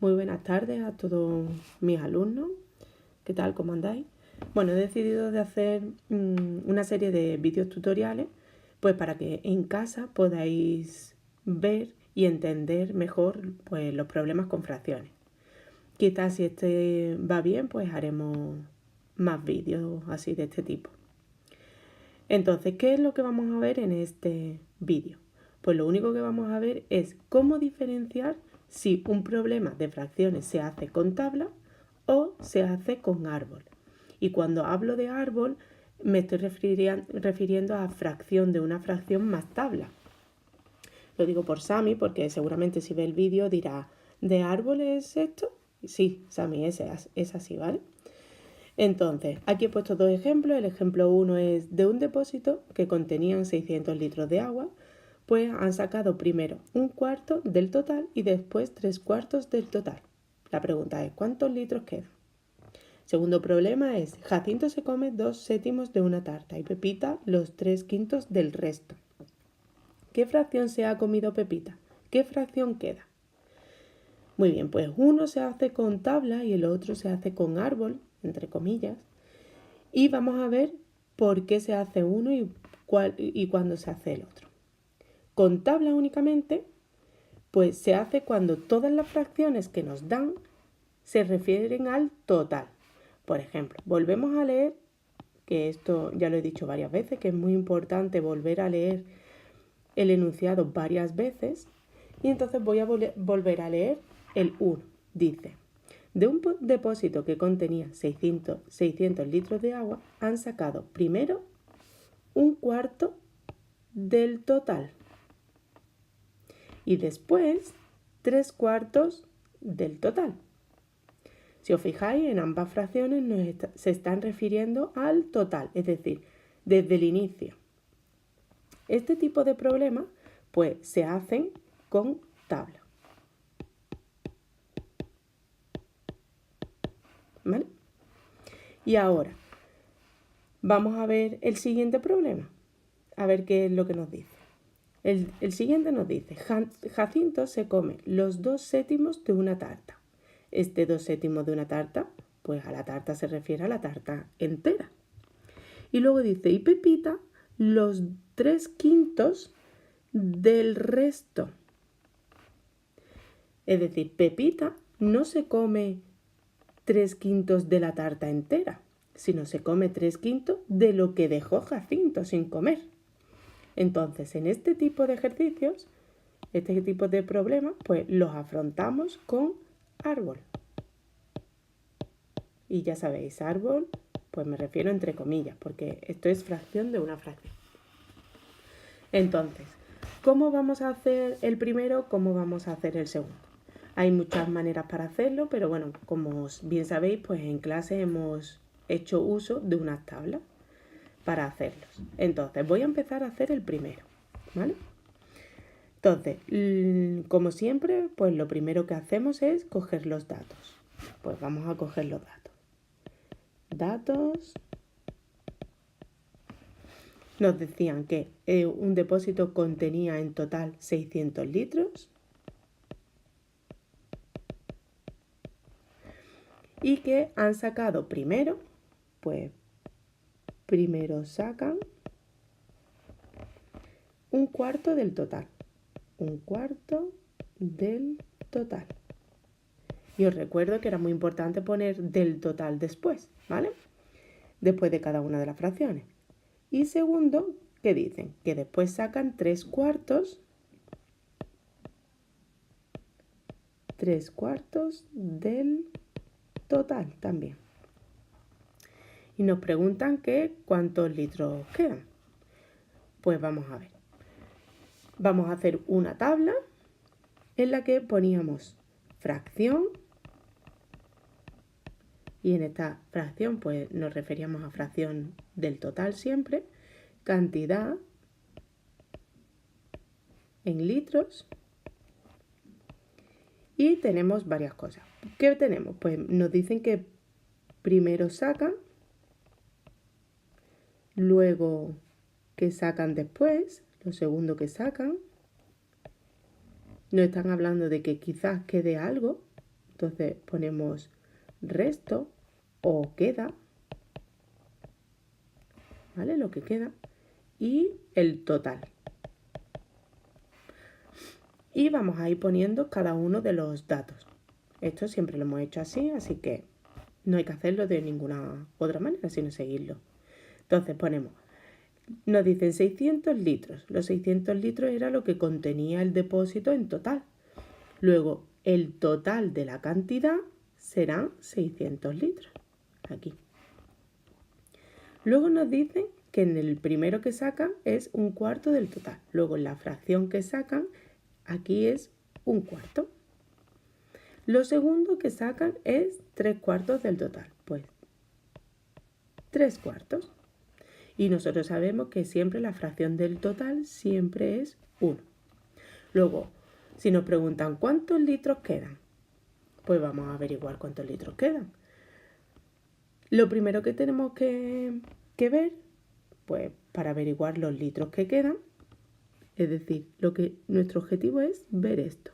Muy buenas tardes a todos mis alumnos. ¿Qué tal? ¿Cómo andáis? Bueno, he decidido de hacer una serie de vídeos tutoriales pues para que en casa podáis ver y entender mejor pues los problemas con fracciones. Quizás si este va bien pues haremos más vídeos así de este tipo. Entonces, ¿qué es lo que vamos a ver en este vídeo? Pues lo único que vamos a ver es cómo diferenciar si un problema de fracciones se hace con tabla o se hace con árbol. Y cuando hablo de árbol me estoy refiriendo a fracción de una fracción más tabla. Lo digo por Sami porque seguramente si ve el vídeo dirá, ¿de árbol es esto? Sí, Sami, es así, ¿vale? Entonces, aquí he puesto dos ejemplos. El ejemplo 1 es de un depósito que contenían 600 litros de agua, pues han sacado primero un cuarto del total y después 3/4 del total. La pregunta es, ¿cuántos litros quedan? Segundo problema es, Jacinto se come 2/7 de una tarta y Pepita los 3/5 del resto. ¿Qué fracción se ha comido Pepita? ¿Qué fracción queda? Muy bien, pues uno se hace con tabla y el otro se hace con árbol, entre comillas. Y vamos a ver por qué se hace uno y cuándo se hace el otro. Con tabla únicamente, pues se hace cuando todas las fracciones que nos dan se refieren al total. Por ejemplo, volvemos a leer, que esto ya lo he dicho varias veces, que es muy importante volver a leer el enunciado varias veces. Y entonces voy a volver a leer el 1. Dice, de un depósito que contenía 600 litros de agua, han sacado primero un cuarto del total y después 3/4 del total. Si os fijáis, en ambas fracciones se están refiriendo al total, es decir, desde el inicio. Este tipo de problemas pues se hacen con tabla. ¿Vale? Y ahora vamos a ver el siguiente problema, a ver qué es lo que nos dice. El siguiente nos dice, Jacinto se come los 2/7 de una tarta. Este 2/7 de una tarta, pues a la tarta se refiere a la tarta entera. Y luego dice, y Pepita los 3/5 del resto. Es decir, Pepita no se come 3/5 de la tarta entera, sino se come 3/5 de lo que dejó Jacinto sin comer. Entonces, en este tipo de ejercicios, este tipo de problemas, pues los afrontamos con árbol. Y ya sabéis, árbol, pues me refiero entre comillas, porque esto es fracción de una fracción. Entonces, ¿cómo vamos a hacer el primero? ¿Cómo vamos a hacer el segundo? Hay muchas maneras para hacerlo, pero bueno, como bien sabéis, pues en clase hemos hecho uso de unas tablas para hacerlos. Entonces, voy a empezar a hacer el primero, ¿vale? Entonces, como siempre, pues lo primero que hacemos es coger los datos. Pues vamos a coger los datos. Datos. Nos decían que un depósito contenía en total 600 litros y que han sacado primero, pues primero sacan un cuarto del total. Un cuarto del total. Y os recuerdo que era muy importante poner del total después, ¿vale? Después de cada una de las fracciones. Y segundo, ¿qué dicen? Que después sacan 3/4 del total también. Y nos preguntan que cuántos litros quedan. Pues vamos a ver. Vamos a hacer una tabla en la que poníamos fracción. Y en esta fracción pues nos referíamos a fracción del total siempre. Cantidad en litros. Y tenemos varias cosas. ¿Qué tenemos? Pues nos dicen que primero sacan, luego que sacan después, lo segundo que sacan. Nos están hablando de que quizás quede algo, Entonces ponemos resto o queda, ¿vale? Lo que queda. Y el total. Y vamos a ir poniendo cada uno de los datos. Esto siempre lo hemos hecho así, así que no hay que hacerlo de ninguna otra manera, sino seguirlo. Entonces ponemos, nos dicen 600 litros. Los 600 litros era lo que contenía el depósito en total. Luego, el total de la cantidad serán 600 litros. Aquí. Luego nos dicen que en el primero que sacan es un cuarto del total. Luego en la fracción que sacan, aquí es un cuarto. Lo segundo que sacan es 3/4 del total. Pues 3/4. Y nosotros sabemos que siempre la fracción del total siempre es 1. Luego, si nos preguntan cuántos litros quedan, pues vamos a averiguar cuántos litros quedan. Lo primero que tenemos que ver, pues para averiguar los litros que quedan, es decir, nuestro objetivo es ver esto,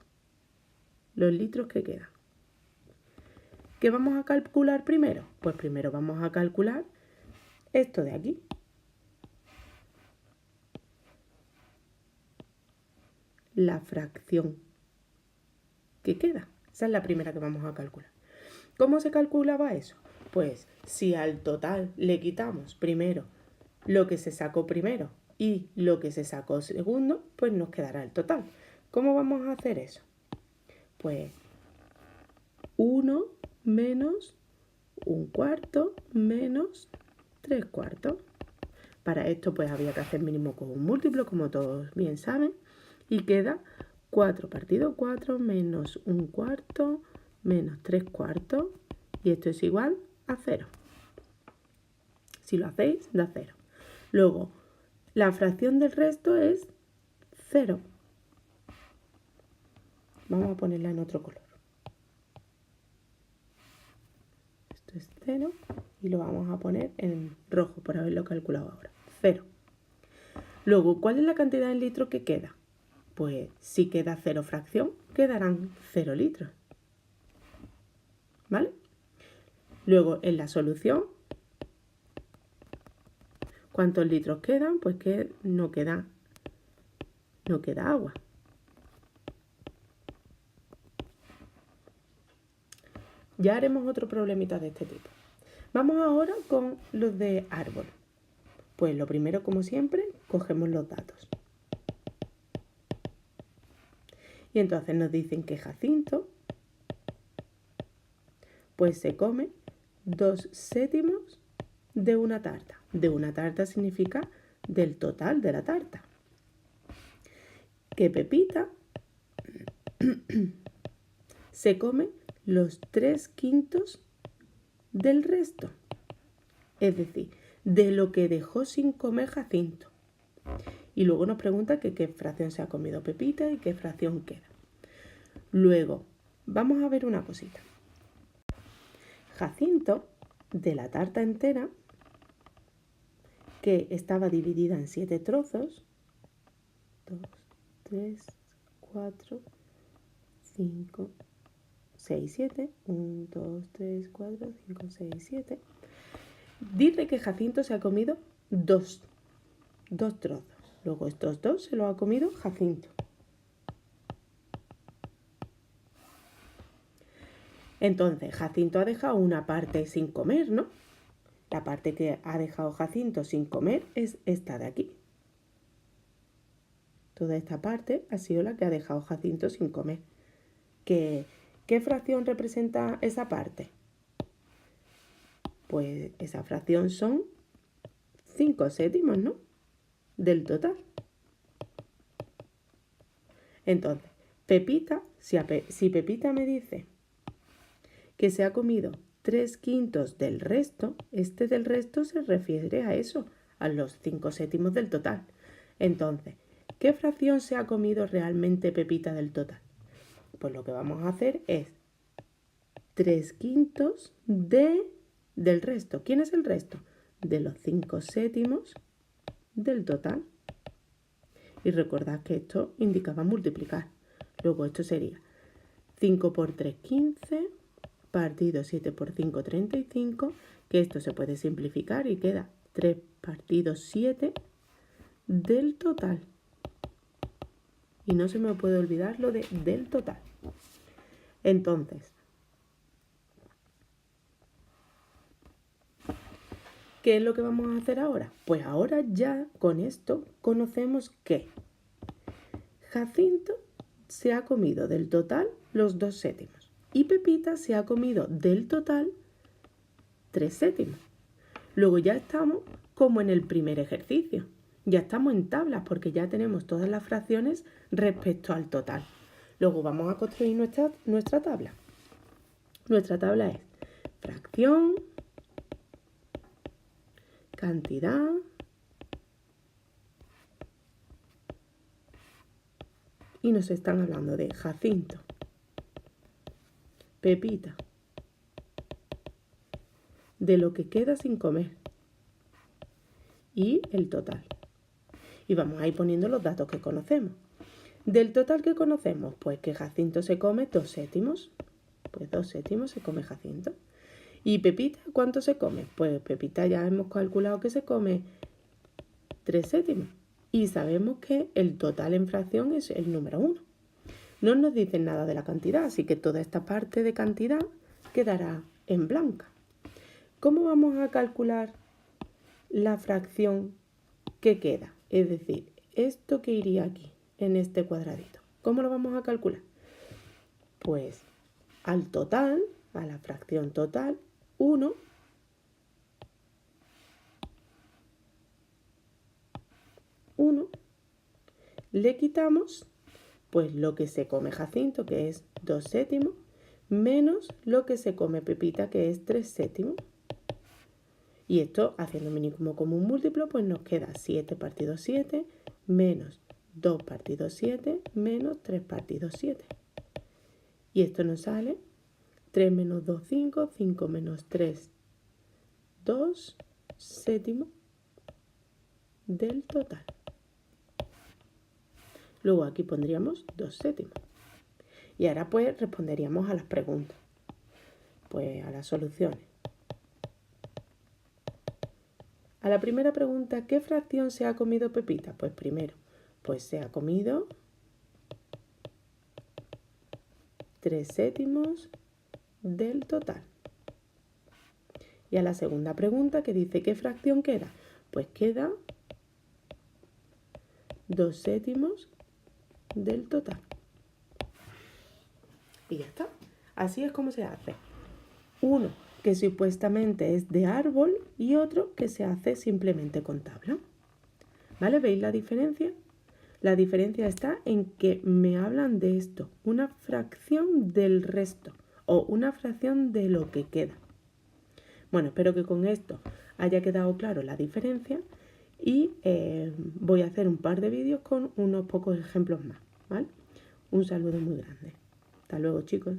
los litros que quedan. ¿Qué vamos a calcular primero? Pues primero vamos a calcular esto de aquí. La fracción que queda. Esa es la primera que vamos a calcular. ¿Cómo se calculaba eso? Pues si al total le quitamos primero lo que se sacó primero y lo que se sacó segundo, pues nos quedará el total. ¿Cómo vamos a hacer eso? Pues 1 menos 1/4 menos 3/4. Para esto pues había que hacer mínimo con un múltiplo, como todos bien saben, y queda 4 partido 4 menos 1/4 menos 3/4, y esto es igual a 0. Si lo hacéis, da 0. Luego, la fracción del resto es 0. Vamos a ponerla en otro color. Esto es 0 y lo vamos a poner en rojo por haberlo calculado ahora. 0. Luego, ¿cuál es la cantidad en litros que queda? Pues si queda 0 fracción, quedarán 0 litros. ¿Vale? Luego, en la solución, ¿cuántos litros quedan? Pues que no queda agua. Ya haremos otro problemita de este tipo. Vamos ahora con los de árbol. Pues lo primero, como siempre, cogemos los datos. Y entonces nos dicen que Jacinto pues se come 2/7 de una tarta. De una tarta significa del total de la tarta. Que Pepita se come los 3/5 del resto. Es decir, de lo que dejó sin comer Jacinto. Y luego nos pregunta que qué fracción se ha comido Pepita y qué fracción queda. Luego, vamos a ver una cosita. Jacinto, de la tarta entera, que estaba dividida en 7 trozos, 2, 3, 4, 5, 6, 7, 1, 2, 3, 4, 5, 6, 7, dice que Jacinto se ha comido 2 trozos. Luego estos 2 se los ha comido Jacinto. Entonces, Jacinto ha dejado una parte sin comer, ¿no? La parte que ha dejado Jacinto sin comer es esta de aquí. Toda esta parte ha sido la que ha dejado Jacinto sin comer. ¿Qué fracción representa esa parte? Pues esa fracción son 5/7, ¿no? Del total. Entonces, Pepita, si Pepita me dice que se ha comido 3/5 del resto, este del resto se refiere a eso, a los 5/7 del total. Entonces, ¿qué fracción se ha comido realmente Pepita del total? Pues lo que vamos a hacer es 3/5 del resto. ¿Quién es el resto? De los 5/7 del total. Y recordad que esto indicaba multiplicar. Luego esto sería 5 por 3, 15, partido 7 por 5, 35, que esto se puede simplificar y queda 3 partido 7 del total. Y no se me puede olvidar lo de del total. Entonces, ¿qué es lo que vamos a hacer ahora? Pues ahora ya con esto conocemos que Jacinto se ha comido del total los 2 séptimos y Pepita se ha comido del total 3 séptimos. Luego ya estamos como en el primer ejercicio. Ya estamos en tablas porque ya tenemos todas las fracciones respecto al total. Luego vamos a construir nuestra tabla. Nuestra tabla es fracción, cantidad, y nos están hablando de Jacinto, Pepita, de lo que queda sin comer y el total. Y vamos a ir poniendo los datos que conocemos. Del total que conocemos, pues que Jacinto se come 2 séptimos. Pues 2 séptimos se come Jacinto. ¿Y Pepita cuánto se come? Pues Pepita ya hemos calculado que se come 3 séptimos. Y sabemos que el total en fracción es el número 1. No nos dicen nada de la cantidad, así que toda esta parte de cantidad quedará en blanca. ¿Cómo vamos a calcular la fracción que queda? Es decir, esto que iría aquí, en este cuadradito. ¿Cómo lo vamos a calcular? Pues al total, a la fracción total, 1 le quitamos pues lo que se come Jacinto, que es 2 séptimos, menos lo que se come Pepita, que es 3 séptimos. Y esto, haciendo mínimo común múltiplo, pues nos queda 7 partido 7, menos 2 partido 7, menos 3 partido 7. Y esto nos sale 3 menos 2, 5, 5 menos 3, 2 séptimos del total. Luego aquí pondríamos 2 séptimos. Y ahora pues responderíamos a las preguntas, pues a las soluciones. A la primera pregunta, ¿qué fracción se ha comido Pepita? Pues primero, pues se ha comido 3 séptimos del total. Y a la segunda pregunta, que dice, ¿qué fracción queda? Pues queda 2 séptimos del total. Y ya está. Así es como se hace. Uno que supuestamente es de árbol y otro que se hace simplemente con tabla. ¿Vale? ¿Veis la diferencia? La diferencia está en que me hablan de esto, una fracción del resto o una fracción de lo que queda. Bueno, espero que con esto haya quedado claro la diferencia y voy a hacer un par de vídeos con unos pocos ejemplos más, ¿vale? Un saludo muy grande. Hasta luego, chicos.